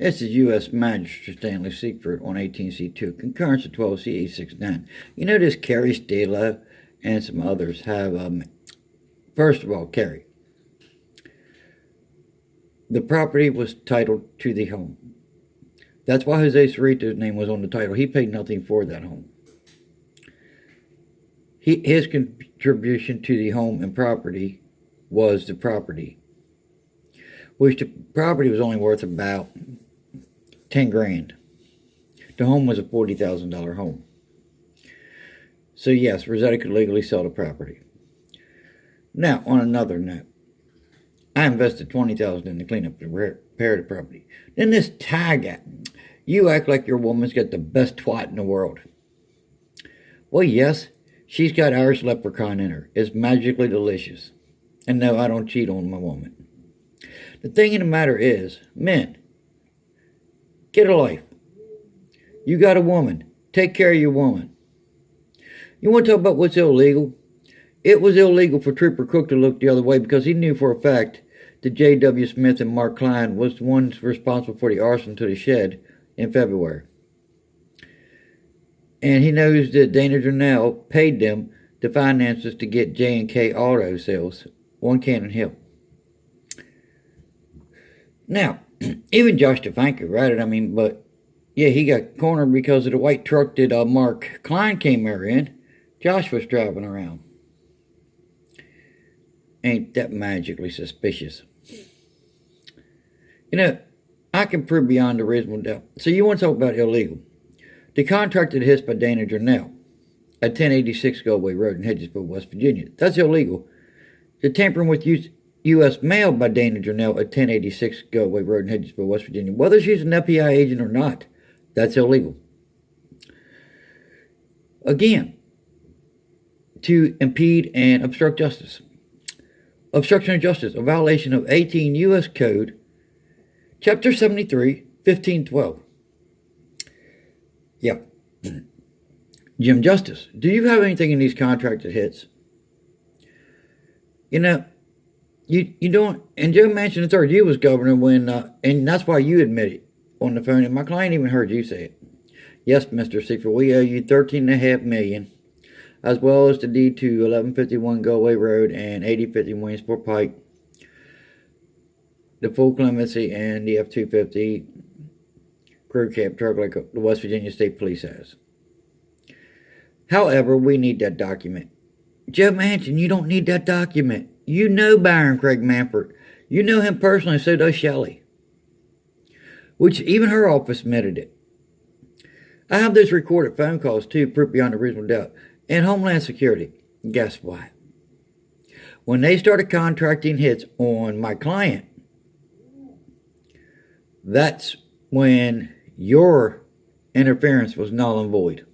This is U.S. Magistrate Stanley Secret on 18C2, concurrence of 12C869. You know this Carrie Stelo and some others have, first of all, Carrie. The property was titled to the home. That's why Jose Cerrito's name was on the title. He paid nothing for that home. His contribution to the home and property was the property, which the property was only worth about 10 grand. The home was a $40,000 home. So yes, Rosita could legally sell the property. Now, on another note, I invested $20,000 in the cleanup and repair the property. Then this tag at you act like your woman's got the best twat in the world. Well, yes, she's got Irish leprechaun in her. It's magically delicious. And no, I don't cheat on my woman. The thing of the matter is, men, get a life. You got a woman. Take care of your woman. You want to talk about what's illegal? It was illegal for Trooper Cook to look the other way because he knew for a fact that J.W. Smith and Mark Klein was the ones responsible for the arson to the shed in February. And he knows that Dana Jernell paid them the finances to get J&K auto sales on Cannon Hill. Now, even Josh Stefanko, right? But yeah, he got cornered because of the white truck that Mark Klein came there in. Josh was driving around. Ain't that magically suspicious? You know, I can prove beyond a reasonable doubt. So you want to talk about illegal. The contracted hits by Dana Jernell at 1086 Galway Road in Hedgesville, West Virginia. That's illegal. The tampering with U.S. mail by Dana Jernell at 1086 Galway Road in Hedgesville, West Virginia. Whether she's an FBI agent or not, that's illegal. Again, to impede and obstruct justice. Obstruction of justice, a violation of 18 U.S. Code, Chapter 73, 1512. Yeah. Jim Justice, do you have anything in these contracted hits? You know, you don't, and Joe Manchin III, you was governor when, and that's why you admit it on the phone, and my client even heard you say it. Yes, Mr. Secret, we owe you $13.5 million, as well as the deed to 1151 Galway Road and 8050 Williamsport Pike, the full clemency, and the F-250 crew cab truck like the West Virginia State Police has. However, we need that document. Joe Manchin, you don't need that document. You know Byron Craig Manford. You know him personally, so does Shelley. Which even her office admitted it. I have those recorded phone calls too, proof beyond a reasonable doubt. And Homeland Security, guess what? When they started contracting hits on my client, that's when your interference was null and void.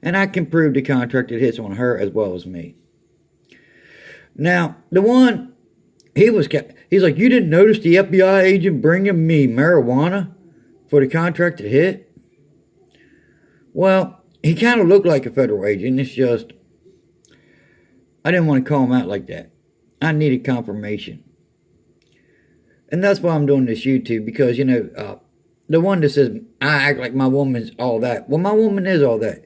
And I can prove the contracted hits on her as well as me. Now, the one, he's like, you didn't notice the FBI agent bringing me marijuana for the contracted hit? Well, he kind of looked like a federal agent. It's just, I didn't want to call him out like that. I needed confirmation. And that's why I'm doing this YouTube, because, you know, the one that says, I act like my woman's all that. Well, my woman is all that.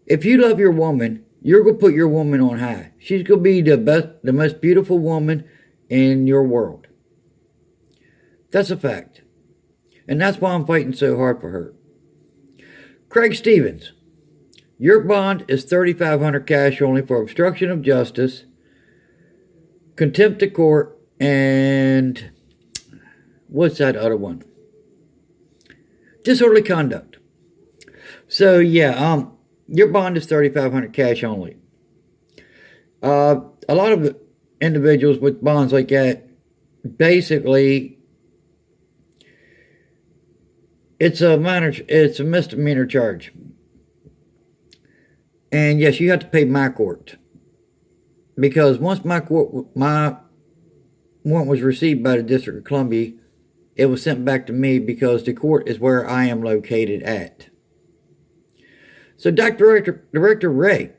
If you love your woman, you're going to put your woman on high. She's going to be the best, the most beautiful woman in your world. That's a fact. And that's why I'm fighting so hard for her. Craig Stevens, your bond is $3,500 cash only for obstruction of justice, contempt of court, and what's that other one? Disorderly conduct. So yeah, your bond is $3,500 cash only. A lot of individuals with bonds like that, basically, it's a misdemeanor charge. And yes, you have to pay my court. Because once my warrant was received by the District of Columbia, it was sent back to me because the court is where I am located at. So, Director Ray,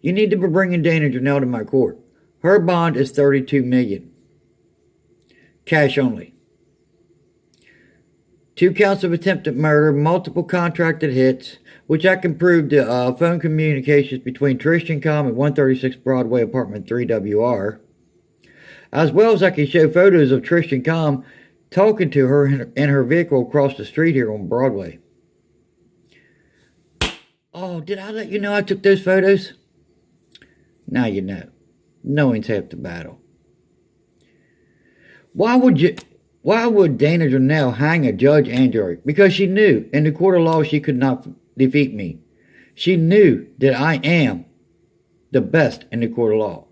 you need to be bringing Dana Jernell to my court. Her bond is $32 million. Cash only. 2 counts of attempted murder, multiple contracted hits, which I can prove the phone communications between Tristan Com and 136 Broadway, apartment 3WR, as well as I can show photos of Tristan Com talking to her in her vehicle across the street here on Broadway. Oh, did I let you know I took those photos? Now you know. Knowing's half the battle. Why would Dana Jernell hang a judge and jury? Because she knew in the court of law she could not defeat me. She knew that I am the best in the court of law.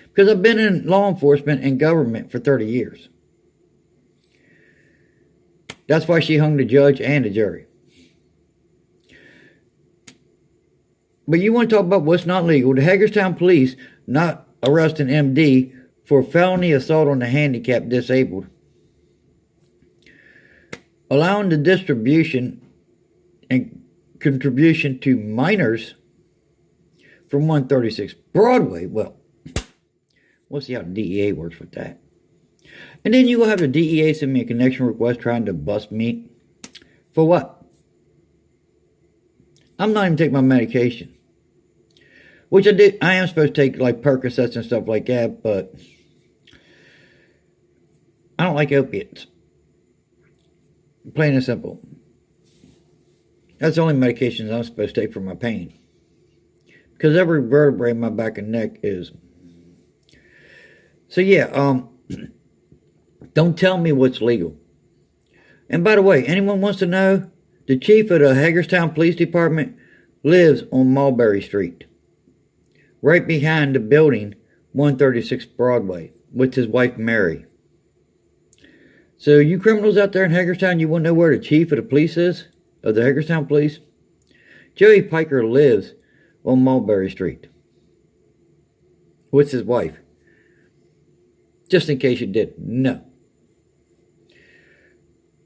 Because I've been in law enforcement and government for 30 years. That's why she hung the judge and the jury. But you want to talk about what's not legal. The Hagerstown police not arresting MD for felony assault on the handicapped disabled. Allowing the distribution and contribution to minors from 136 Broadway. Well, we'll see how the DEA works with that. And then you will have the DEA send me a connection request trying to bust me. For what? I'm not even taking my medication. Which I am supposed to take like Percocets and stuff like that, but I don't like opiates. Plain and simple. That's the only medications I'm supposed to take for my pain. Because every vertebrae in my back and neck is. So yeah, don't tell me what's legal. And by the way, anyone wants to know, the chief of the Hagerstown Police Department lives on Mulberry Street. Right behind the building, 136 Broadway, with his wife Mary. So you criminals out there in Hagerstown, you want to know where the chief of the police is? Of the Hagerstown Police? Joey Piker lives on Mulberry Street. With his wife. Just in case you didn't know.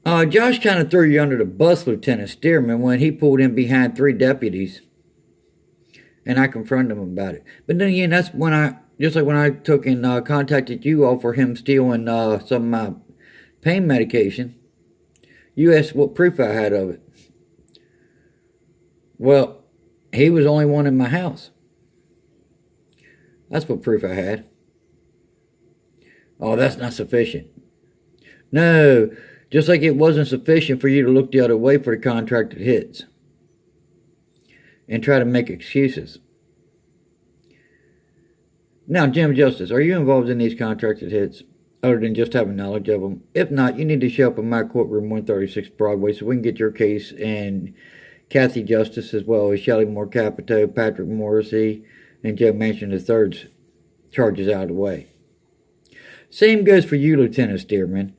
Josh kind of threw you under the bus, Lieutenant Stearman, when he pulled in behind 3 deputies. And I confronted him about it. But then again, that's when just like when I took and contacted you all for him stealing some of my pain medication. You asked what proof I had of it. Well, he was the only one in my house. That's what proof I had. Oh, that's not sufficient. No, just like it wasn't sufficient for you to look the other way for the contracted hits. And try to make excuses. Now, Jim Justice, are you involved in these contracted hits other than just having knowledge of them? If not, you need to show up in my courtroom, 136 Broadway, so we can get your case and Kathy Justice, as well as Shelley Moore Capito, Patrick Morrissey, and Joe Manchin III's charges out of the way. Same goes for you, Lieutenant Stearman.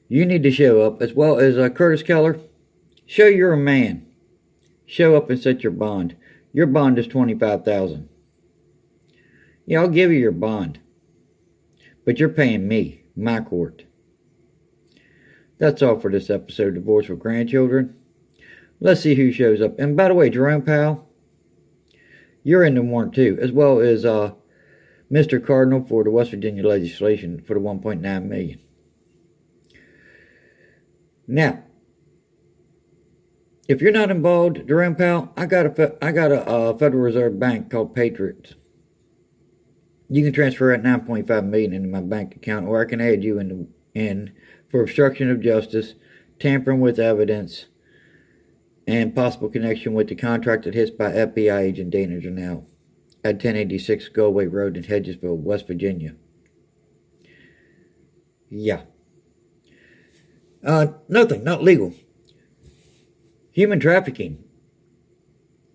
You need to show up, as well as Curtis Keller. Show you're a man. Show up and set your bond. Your bond is $25,000. Yeah, I'll give you your bond. But you're paying me, my court. That's all for this episode of Divorce with Grandchildren. Let's see who shows up. And by the way, Jerome Powell, you're in the warrant too, as well as Mr. Cardinal for the West Virginia legislation for the $1.9 million. Now, if you're not involved, Jerome Powell, I got a Federal Reserve Bank called Patriots. You can transfer that $9.5 million into my bank account, or I can add you in for obstruction of justice, tampering with evidence, and possible connection with the contracted hits by FBI agent Dana Jernell at 1086 Galway Road in Hedgesville, West Virginia. Yeah. Nothing, not legal. Human trafficking.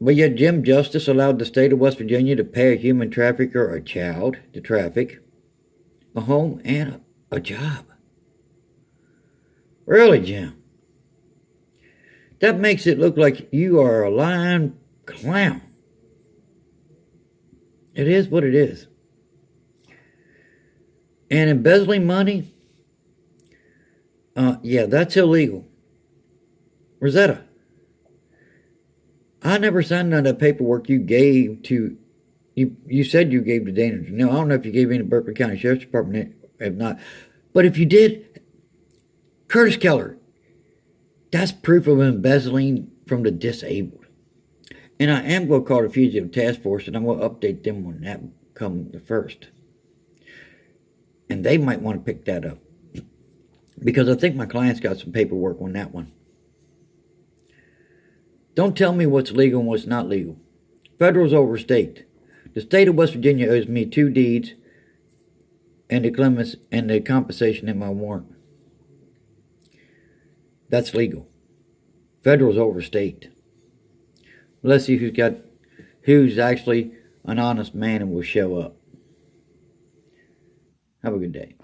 But yet Jim Justice allowed the state of West Virginia to pay a human trafficker a child to traffic, a home, and a job. Really, Jim? That makes it look like you are a lying clown. It is what it is. And embezzling money? Yeah, that's illegal. Rosita, I never signed none of that paperwork you gave to, you said you gave to Dana. No, I don't know if you gave any to Berkeley County Sheriff's Department, if not. But if you did, Curtis Keller, That's proof of embezzling from the disabled. And I am going to call the Fugitive Task Force, and I'm going to update them when that comes the first. And they might want to pick that up, because I think my client's got some paperwork on that one. Don't tell me what's legal and what's not legal. Federal's over state. The state of West Virginia owes me 2 deeds and the compensation in my warrant. That's legal. Federal's over state. Let's see who's actually an honest man and will show up. Have a good day.